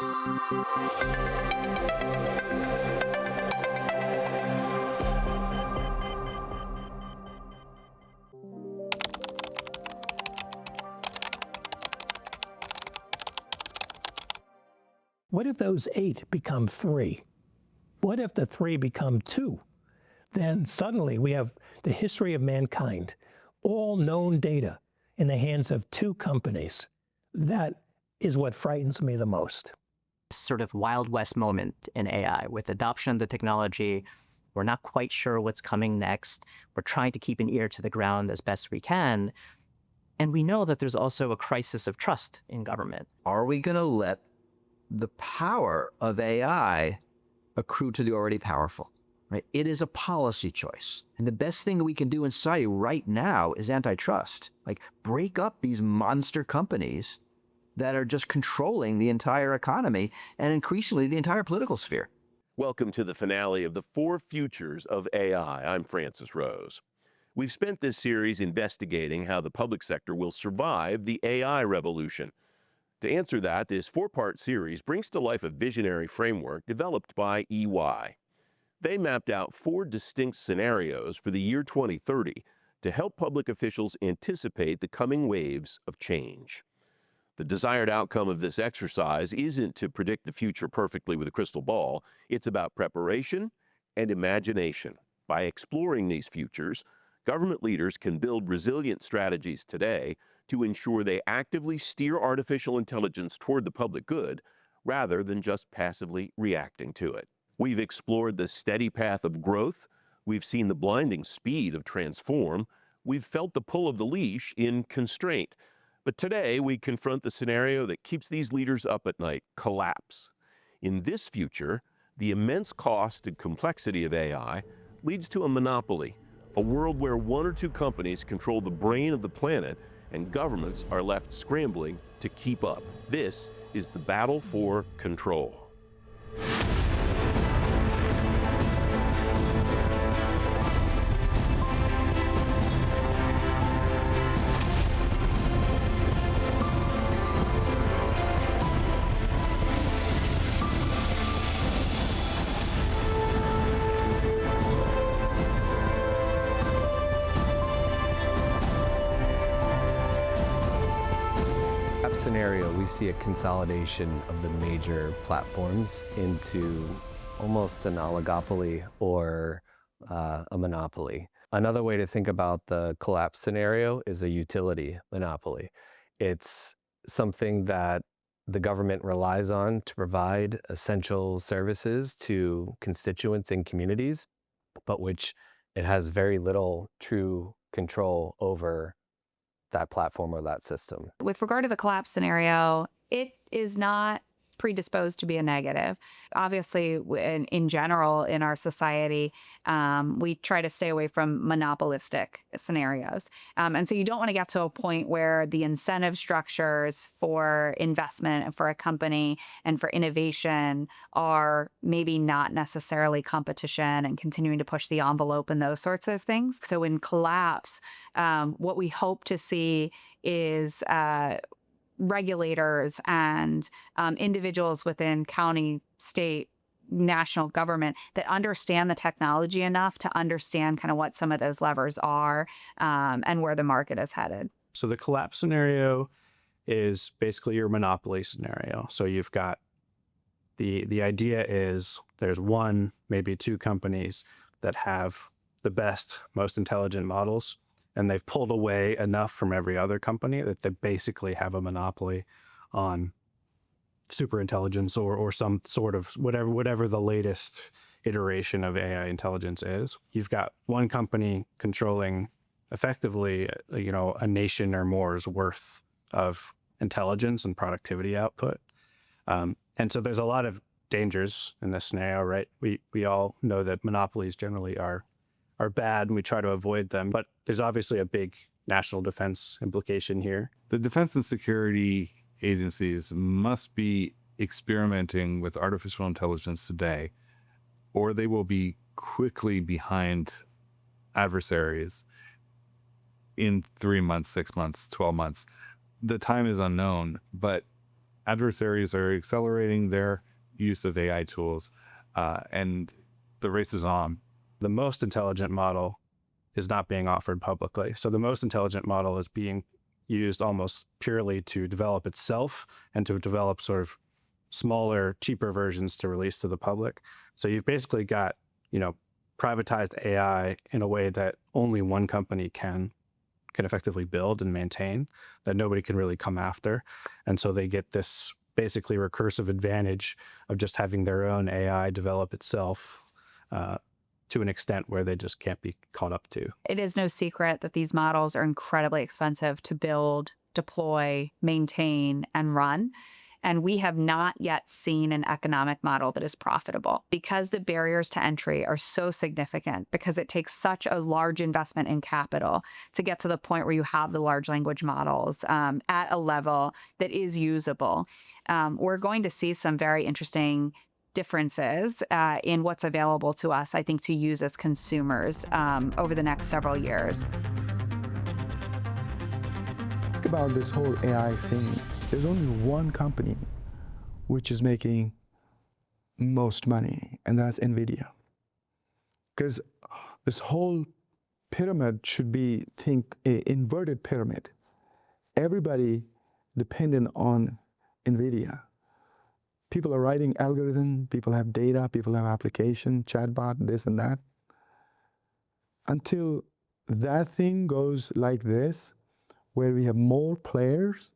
What if those 8 become 3? What if the 3 become 2? Then suddenly we have the history of mankind, all known data in the hands of 2 companies. That is what frightens me the most. Sort of Wild West moment in AI. With adoption of the technology, we're not quite sure what's coming next. We're trying to keep an ear to the ground as best we can. And we know that there's also a crisis of trust in government. Are we going to let the power of AI accrue to the already powerful? Right? It is a policy choice. And the best thing we can do in society right now is antitrust. Like, break up these monster companies that are just controlling the entire economy and increasingly the entire political sphere. Welcome to the finale of the 4 Futures of AI. I'm Francis Rose. We've spent this series investigating how the public sector will survive the AI revolution. To answer that, this 4-part series brings to life a visionary framework developed by EY. They mapped out 4 distinct scenarios for the year 2030 to help public officials anticipate the coming waves of change. The desired outcome of this exercise isn't to predict the future perfectly with a crystal ball. It's about preparation and imagination. By exploring these futures, government leaders can build resilient strategies today to ensure they actively steer artificial intelligence toward the public good rather than just passively reacting to it. We've explored the steady path of growth. We've seen the blinding speed of transform. We've felt the pull of the leash in constraint. But today, we confront the scenario that keeps these leaders up at night: collapse. In this future, the immense cost and complexity of AI leads to a monopoly, a world where 1 or 2 companies control the brain of the planet and governments are left scrambling to keep up. This is the battle for control. Scenario, we see a consolidation of the major platforms into almost an oligopoly or a monopoly. Another way to think about the collapse scenario is a utility monopoly. It's something that the government relies on to provide essential services to constituents and communities, but which it has very little true control over that platform or that system. With regard to the collapse scenario, it is not predisposed to be a negative. Obviously, in general, in our society, we try to stay away from monopolistic scenarios. And so you don't want to get to a point where the incentive structures for investment and for a company and for innovation are maybe not necessarily competition and continuing to push the envelope and those sorts of things. So in collapse, what we hope to see is regulators and individuals within county, state, national government that understand the technology enough to understand kind of what some of those levers are and where the market is headed. So the collapse scenario is basically your monopoly scenario. So you've got the idea is there's 1, maybe 2 companies that have the best, most intelligent models, and they've pulled away enough from every other company that they basically have a monopoly on superintelligence or some sort of whatever the latest iteration of AI intelligence is. You've got 1 company controlling effectively, a nation or more's worth of intelligence and productivity output. And so there's a lot of dangers in this scenario, right? We all know that monopolies generally are bad and we try to avoid them, but there's obviously a big national defense implication here. The defense and security agencies must be experimenting with artificial intelligence today, or they will be quickly behind adversaries in 3 months, 6 months, 12 months. The time is unknown, but Adversaries are accelerating their use of AI tools, and the race is on. The most intelligent model is not being offered publicly. So the most intelligent model is being used almost purely to develop itself and to develop sort of smaller, cheaper versions to release to the public. So you've basically got, privatized AI in a way that only one company can effectively build and maintain, that nobody can really come after. And so they get this basically recursive advantage of just having their own AI develop itself to an extent where they just can't be caught up to. It is no secret that these models are incredibly expensive to build, deploy, maintain, and run. And we have not yet seen an economic model that is profitable because the barriers to entry are so significant, because it takes such a large investment in capital to get to the point where you have the large language models at a level that is usable. We're going to see some very interesting differences in what's available to us, I think, to use as consumers over the next several years. Think about this whole AI thing. There's only one company which is making most money, and that's NVIDIA. Because this whole pyramid should be, think, an inverted pyramid. Everybody dependent on NVIDIA. People are writing algorithm, people have data, people have application, chatbot, this and that. Until that thing goes like this, where we have more players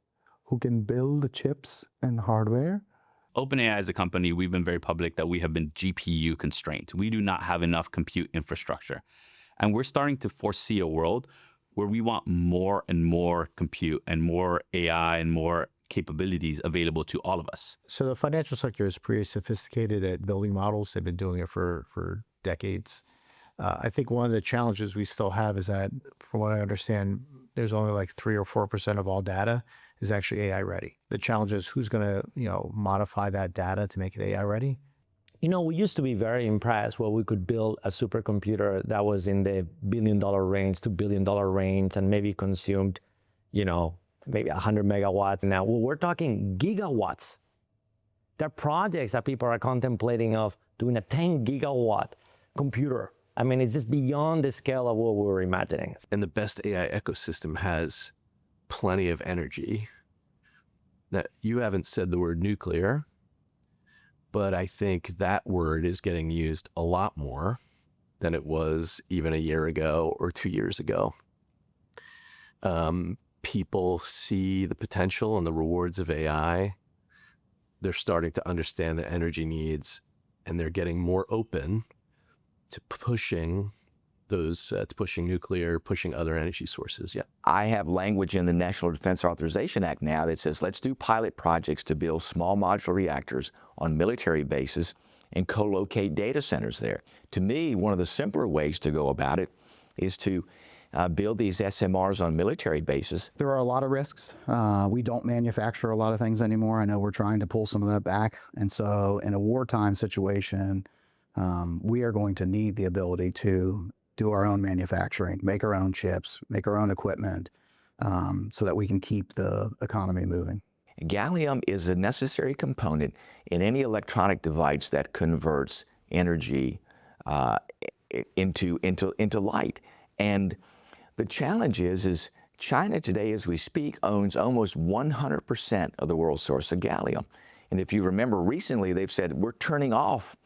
who can build the chips and hardware. OpenAI as a company, we've been very public that we have been GPU constrained. We do not have enough compute infrastructure. And we're starting to foresee a world where we want more and more compute and more AI and more capabilities available to all of us. So the financial sector is pretty sophisticated at building models. They've been doing it for decades. I think one of the challenges we still have is that, from what I understand, there's only like 3 or 4% of all data is actually AI ready. The challenge is who's going to, modify that data to make it AI ready. We used to be very impressed when we could build a supercomputer that was in the $1 billion range to $2 billion range and maybe consumed, maybe 100 megawatts. Now we're talking gigawatts. There are projects that people are contemplating of doing a 10 gigawatt computer. I mean, it's just beyond the scale of what we were imagining. And the best AI ecosystem has plenty of energy. Now, you haven't said the word nuclear, but I think that word is getting used a lot more than it was even a year ago or 2 years ago. People see the potential and the rewards of AI. They're starting to understand the energy needs, and they're getting more open to pushing nuclear, pushing other energy sources. Yeah. I have language in the National Defense Authorization Act now that says, let's do pilot projects to build small modular reactors on military bases and co-locate data centers there. To me, one of the simpler ways to go about it is to build these SMRs on military bases. There are a lot of risks. We don't manufacture a lot of things anymore. I know we're trying to pull some of that back. And so in a wartime situation, we are going to need the ability to do our own manufacturing, make our own chips, make our own equipment, so that we can keep the economy moving. Gallium is a necessary component in any electronic device that converts energy into light. And the challenge is China today, as we speak, owns almost 100% of the world's source of gallium. And if you remember recently, they've said, we're turning off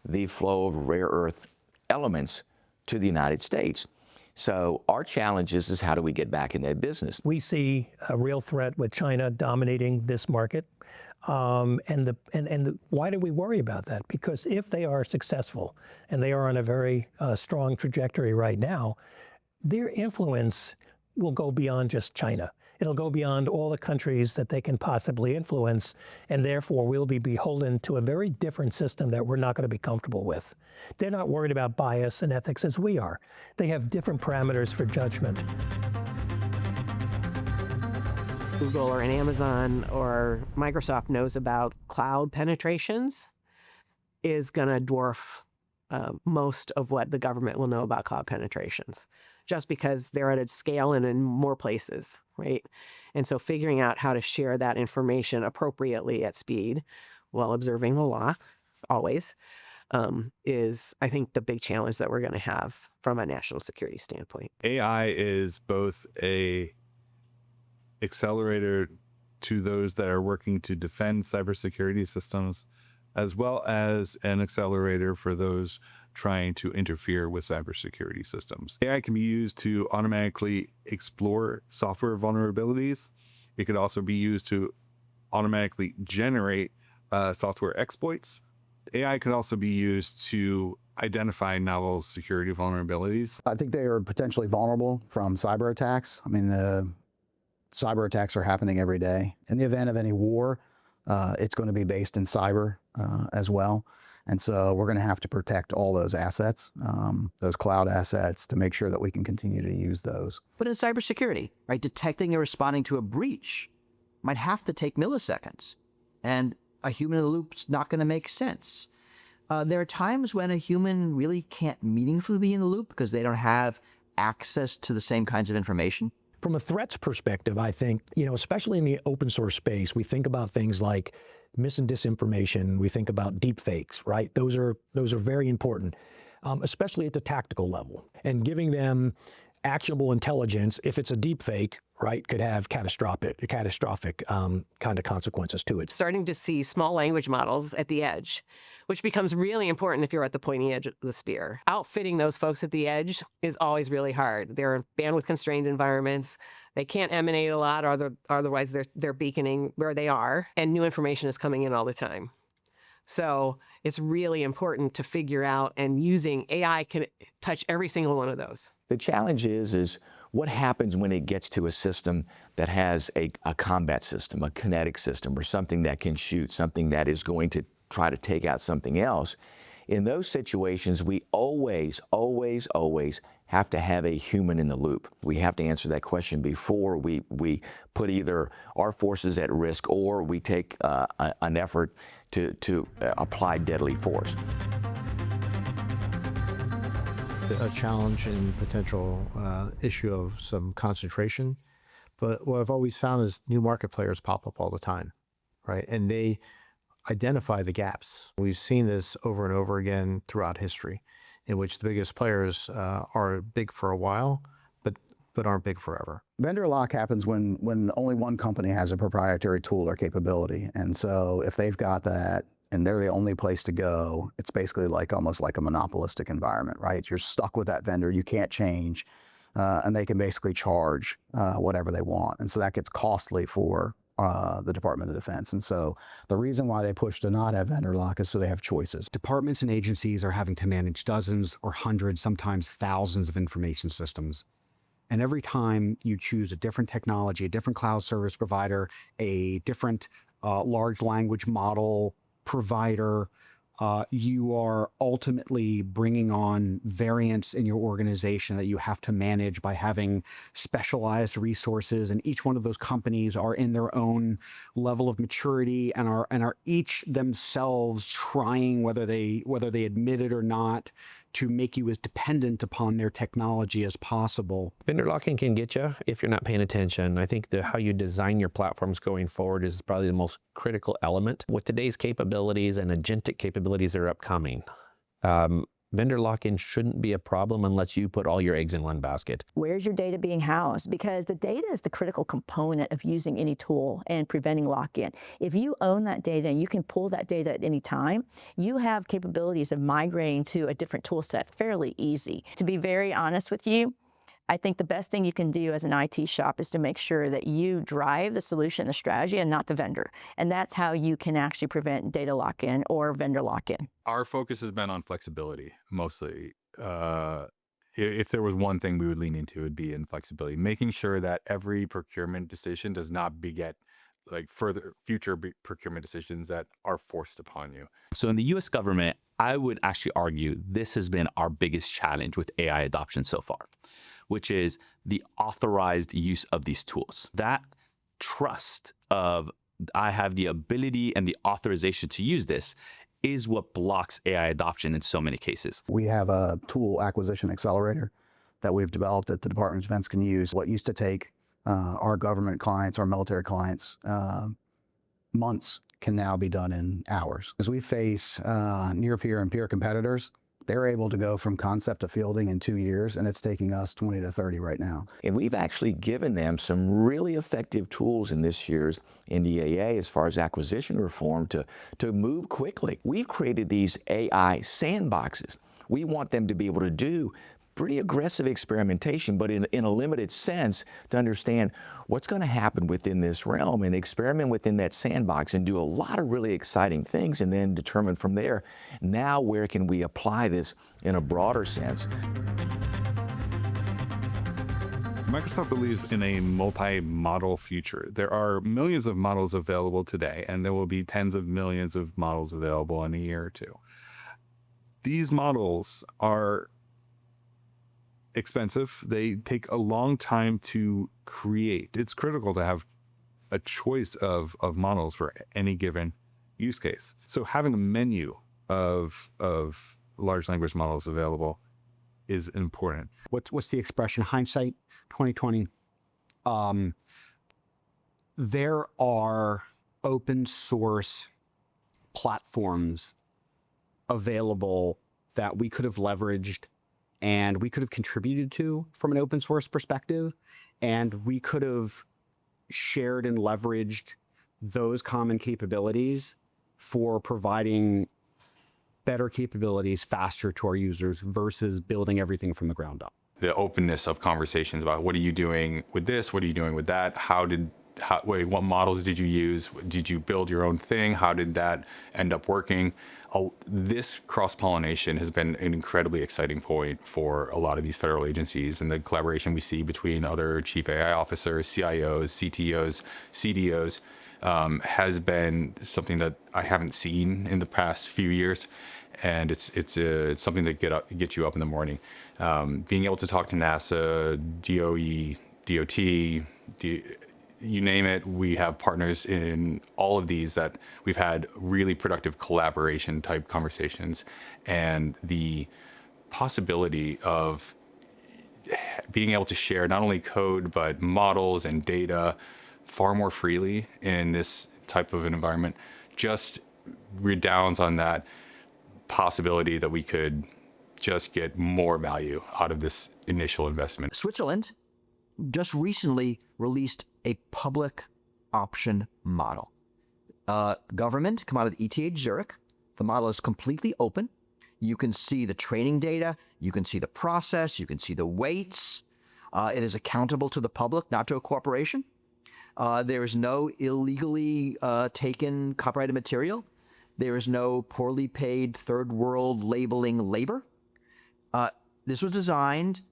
the flow of rare earth elements to the United States. So our challenge is how do we get back in that business? We see a real threat with China dominating this market. Why do we worry about that? Because if they are successful, and they are on a very strong trajectory right now, their influence will go beyond just China. It'll go beyond all the countries that they can possibly influence, and therefore we'll be beholden to a very different system that we're not going to be comfortable with. They're not worried about bias and ethics as we are. They have different parameters for judgment. Google or an Amazon or Microsoft knows about cloud penetrations is going to dwarf most of what the government will know about cloud penetrations. just because they're at a scale and in more places, right? And so figuring out how to share that information appropriately at speed while observing the law, always, is, I think, the big challenge that we're going to have from a national security standpoint. AI is both a accelerator to those that are working to defend cybersecurity systems, as well as an accelerator for those trying to interfere with cybersecurity systems. AI can be used to automatically explore software vulnerabilities. It could also be used to automatically generate software exploits. AI could also be used to identify novel security vulnerabilities. I think they are potentially vulnerable from cyber attacks. I mean, the cyber attacks are happening every day. In the event of any war, it's going to be based in cyber as well. And so we're going to have to protect all those assets, those cloud assets, to make sure that we can continue to use those. But in cybersecurity, right, detecting and responding to a breach might have to take milliseconds. And a human in the loop's not going to make sense. There are times when a human really can't meaningfully be in the loop because they don't have access to the same kinds of information. From a threats perspective, I think, especially in the open source space, we think about things like mis and disinformation. We think about deep fakes, right? Those are very important, especially at the tactical level. And giving them actionable intelligence, if it's a deep fake, right, could have catastrophic kind of consequences to it. Starting to see small language models at the edge, which becomes really important if you're at the pointy edge of the spear. Outfitting those folks at the edge is always really hard. They're bandwidth constrained environments. They can't emanate a lot, or otherwise they're beaconing where they are, and new information is coming in all the time. So it's really important to figure out, and using AI can touch every single one of those. The challenge is what happens when it gets to a system that has a combat system, a kinetic system, or something that can shoot, something that is going to try to take out something else. In those situations, we always have to have a human in the loop. We have to answer that question before we put either our forces at risk or we take an effort to apply deadly force. A challenge and potential issue of some concentration. But what I've always found is new market players pop up all the time, right? And they identify the gaps. We've seen this over and over again throughout history, in which the biggest players are big for a while, but aren't big forever. Vendor lock happens when only one company has a proprietary tool or capability. And so if they've got that, and they're the only place to go, it's basically almost like a monopolistic environment, right? You're stuck with that vendor, you can't change, and they can basically charge whatever they want. And so that gets costly for the Department of Defense. And so the reason why they push to not have vendor lock is so they have choices. Departments and agencies are having to manage dozens or hundreds, sometimes thousands of information systems. And every time you choose a different technology, a different cloud service provider, a different large language model provider, you are ultimately bringing on variance in your organization that you have to manage by having specialized resources, and each one of those companies are in their own level of maturity and are each themselves trying, whether they admit it or not, to make you as dependent upon their technology as possible. Vendor locking can get you if you're not paying attention. I think how you design your platforms going forward is probably the most critical element. With today's capabilities and agentic capabilities that are upcoming, vendor lock-in shouldn't be a problem unless you put all your eggs in one basket. Where's your data being housed? Because the data is the critical component of using any tool and preventing lock-in. If you own that data and you can pull that data at any time, you have capabilities of migrating to a different tool set fairly easy. To be very honest with you, I think the best thing you can do as an IT shop is to make sure that you drive the solution, the strategy, and not the vendor. And that's how you can actually prevent data lock-in or vendor lock-in. Our focus has been on flexibility, mostly. If there was one thing we would lean into, it would be in flexibility, making sure that every procurement decision does not beget future procurement decisions that are forced upon you. So in the US government, I would actually argue this has been our biggest challenge with AI adoption so far, which is the authorized use of these tools. That trust of I have the ability and the authorization to use this is what blocks AI adoption in so many cases. We have a tool acquisition accelerator that we've developed that the Department of Defense can use. What used to take our government clients, our military clients, months can now be done in hours. As we face near-peer and peer competitors, they're able to go from concept to fielding in 2 years, and it's taking us 20 to 30 right now. And we've actually given them some really effective tools in this year's NDAA as far as acquisition reform to move quickly. We've created these AI sandboxes. We want them to be able to do pretty aggressive experimentation, but in a limited sense, to understand what's going to happen within this realm and experiment within that sandbox and do a lot of really exciting things, and then determine from there, now where can we apply this in a broader sense. Microsoft believes in a multi-model future. There are millions of models available today, and there will be tens of millions of models available in a year or two. These models are expensive. They take a long time to create. It's critical to have a choice of models for any given use case. So having a menu of large language models available is important. What's the expression? Hindsight 2020. There are open source platforms available that we could have leveraged and we could have contributed to from an open source perspective, and we could have shared and leveraged those common capabilities for providing better capabilities faster to our users versus building everything from the ground up. The openness of conversations about what are you doing with this, what are you doing with that, what models did you use, did you build your own thing, how did that end up working? This cross-pollination has been an incredibly exciting point for a lot of these federal agencies, and the collaboration we see between other chief AI officers, CIOs, CTOs, CDOs has been something that I haven't seen in the past few years, and it's something that gets you up in the morning. Being able to talk to NASA, DOE, DOT, you name it, we have partners in all of these that we've had really productive collaboration type conversations, and the possibility of being able to share not only code, but models and data far more freely in this type of an environment just redounds on that possibility that we could just get more value out of this initial investment. Switzerland just recently released a public option model. Government come out of the ETH Zurich. The model is completely open. You can see the training data, you can see the process, you can see the weights. It is accountable to the public, not to a corporation. There is no illegally taken copyrighted material. There is no poorly paid third world labeling labor. This was designed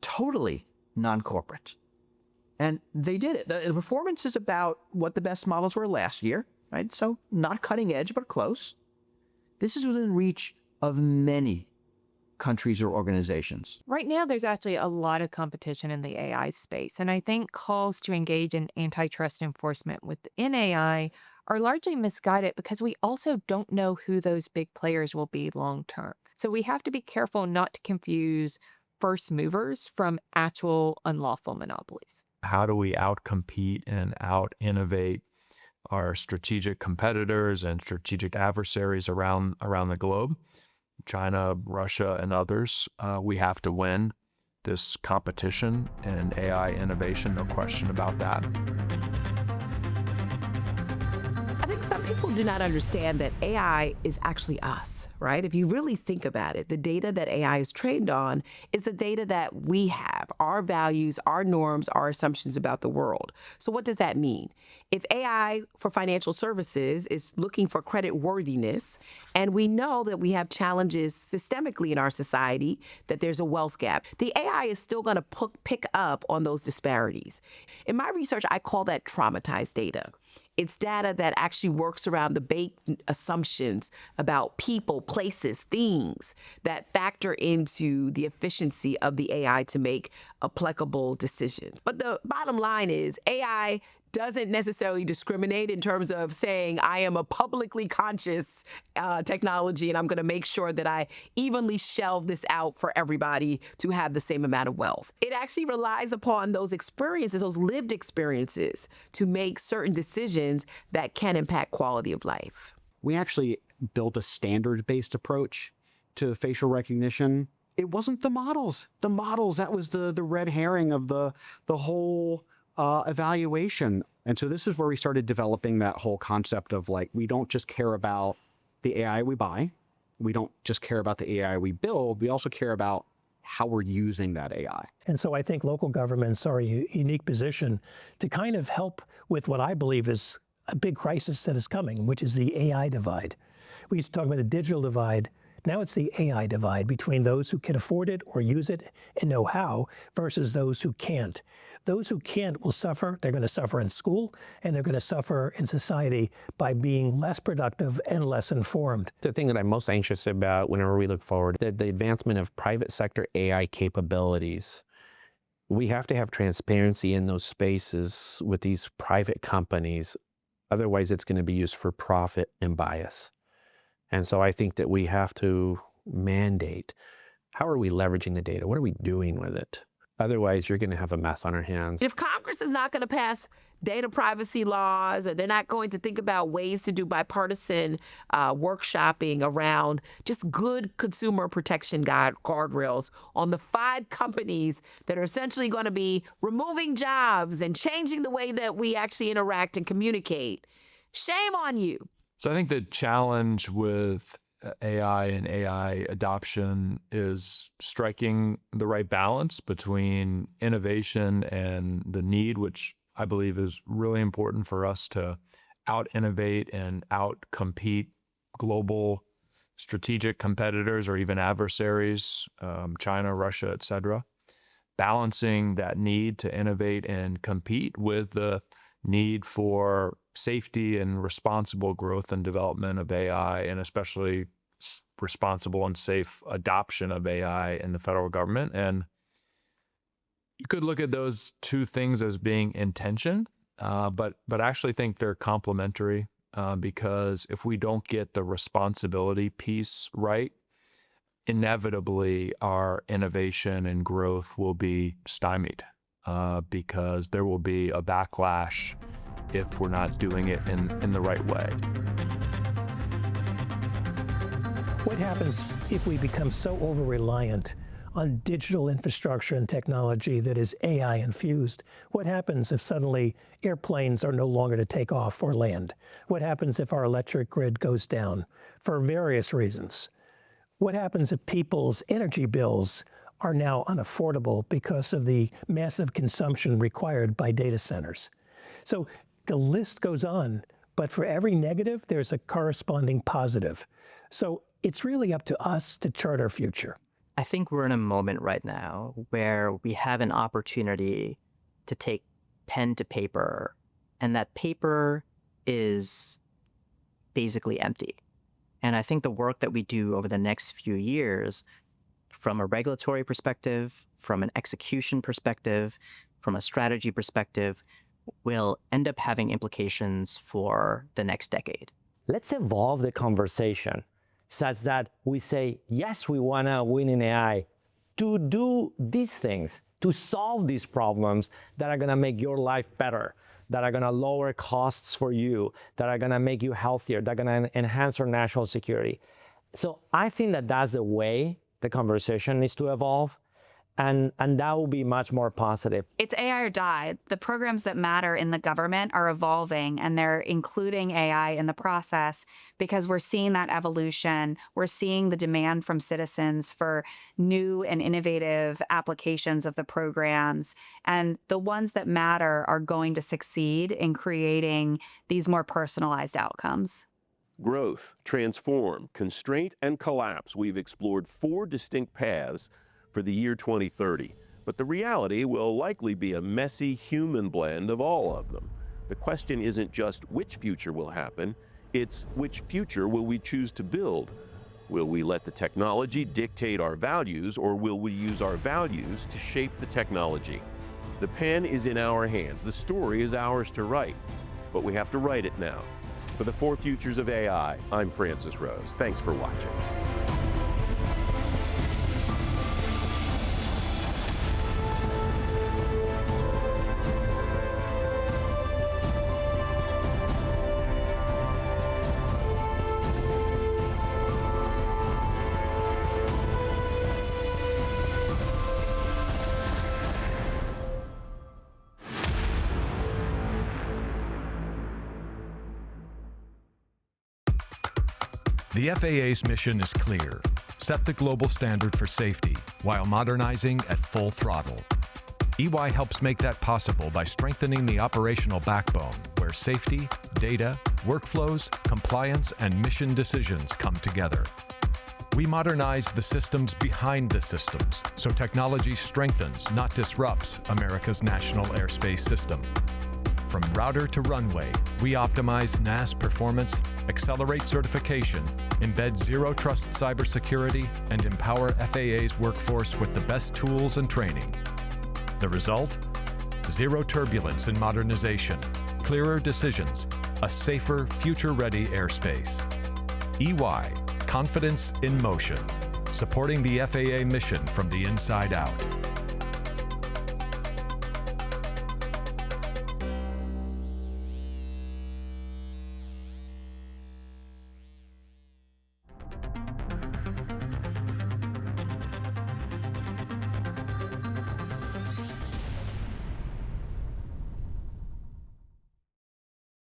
totally non-corporate. And they did it. The performance is about what the best models were last year, right? So not cutting edge, but close. This is within reach of many countries or organizations. Right now, there's actually a lot of competition in the AI space. And I think calls to engage in antitrust enforcement within AI are largely misguided because we also don't know who those big players will be long term. So we have to be careful not to confuse first movers from actual unlawful monopolies. How do we outcompete and out-innovate our strategic competitors and strategic adversaries around the globe? China, Russia, and others. We have to win this competition in AI innovation, no question about that. I think some people do not understand that AI is actually us, right? If you really think about it, the data that AI is trained on is the data that we have, our values, our norms, our assumptions about the world. So what does that mean? If AI for financial services is looking for credit worthiness, and we know that we have challenges systemically in our society, that there's a wealth gap, the AI is still going to pick up on those disparities. In my research, I call that traumatized data. It's data that actually works around the baked assumptions about people, places, things that factor into the efficiency of the AI to make applicable decisions. But the bottom line is AI doesn't necessarily discriminate in terms of saying, I am a publicly conscious technology and I'm going to make sure that I evenly shelve this out for everybody to have the same amount of wealth. It actually relies upon those experiences, those lived experiences, to make certain decisions that can impact quality of life. We actually built a standard-based approach to facial recognition. It wasn't the models. The models, that was the red herring of the whole evaluation. And so this is where we started developing that whole concept of like, we don't just care about the AI we buy. We don't just care about the AI we build. We also care about how we're using that AI. And so I think local governments are in a unique position to kind of help with what I believe is a big crisis that is coming, which is the AI divide. We used to talk about the digital divide. Now it's the AI divide between those who can afford it or use it and know how versus those who can't. Those who can't will suffer. They're going to suffer in school and they're going to suffer in society by being less productive and less informed. The thing that I'm most anxious about whenever we look forward, the advancement of private sector AI capabilities. We have to have transparency in those spaces with these private companies. Otherwise, it's going to be used for profit and bias. And so I think that we have to mandate, how are we leveraging the data? What are we doing with it? Otherwise, you're going to have a mess on our hands. If Congress is not going to pass data privacy laws, or they're not going to think about ways to do bipartisan workshopping around just good consumer protection guardrails on the 5 companies that are essentially going to be removing jobs and changing the way that we actually interact and communicate, shame on you. So I think the challenge with AI and AI adoption is striking the right balance between innovation and the need, which I believe is really important for us to out-innovate and out-compete global strategic competitors or even adversaries, China, Russia, et cetera. Balancing that need to innovate and compete with the need for safety and responsible growth and development of AI, and especially responsible and safe adoption of AI in the federal government. And you could look at those two things as being in tension, but I actually think they're complementary because if we don't get the responsibility piece right, inevitably our innovation and growth will be stymied because there will be a backlash if we're not doing it in the right way. What happens if we become so over-reliant on digital infrastructure and technology that is AI infused? What happens if suddenly airplanes are no longer to take off or land? What happens if our electric grid goes down for various reasons? What happens if people's energy bills are now unaffordable because of the massive consumption required by data centers? So the list goes on, but for every negative, there's a corresponding positive. So it's really up to us to chart our future. I think we're in a moment right now where we have an opportunity to take pen to paper, and that paper is basically empty. And I think the work that we do over the next few years, from a regulatory perspective, from an execution perspective, from a strategy perspective, will end up having implications for the next decade. Let's evolve the conversation such that we say, yes, we want to win in AI to do these things, to solve these problems that are going to make your life better, that are going to lower costs for you, that are going to make you healthier, that are going to enhance our national security. So I think that that's the way the conversation needs to evolve. And that will be much more positive. It's AI or die. The programs that matter in the government are evolving, and they're including AI in the process because we're seeing that evolution. We're seeing the demand from citizens for new and innovative applications of the programs. And the ones that matter are going to succeed in creating these more personalized outcomes. Growth, transform, constraint, and collapse. We've explored 4 distinct paths for the year 2030, but the reality will likely be a messy human blend of all of them. The question isn't just which future will happen, it's which future will we choose to build? Will we let the technology dictate our values, or will we use our values to shape the technology? The pen is in our hands. The story is ours to write, but we have to write it now. For the 4 Futures of AI, I'm Francis Rose. Thanks for watching. The FAA's mission is clear: set the global standard for safety while modernizing at full throttle. EY helps make that possible by strengthening the operational backbone where safety, data, workflows, compliance, and mission decisions come together. We modernize the systems behind the systems so technology strengthens, not disrupts, America's national airspace system. From router to runway, we optimize NAS performance, accelerate certification, embed zero-trust cybersecurity, and empower FAA's workforce with the best tools and training. The result? Zero turbulence in modernization, clearer decisions, a safer, future-ready airspace. EY, confidence in motion, supporting the FAA mission from the inside out.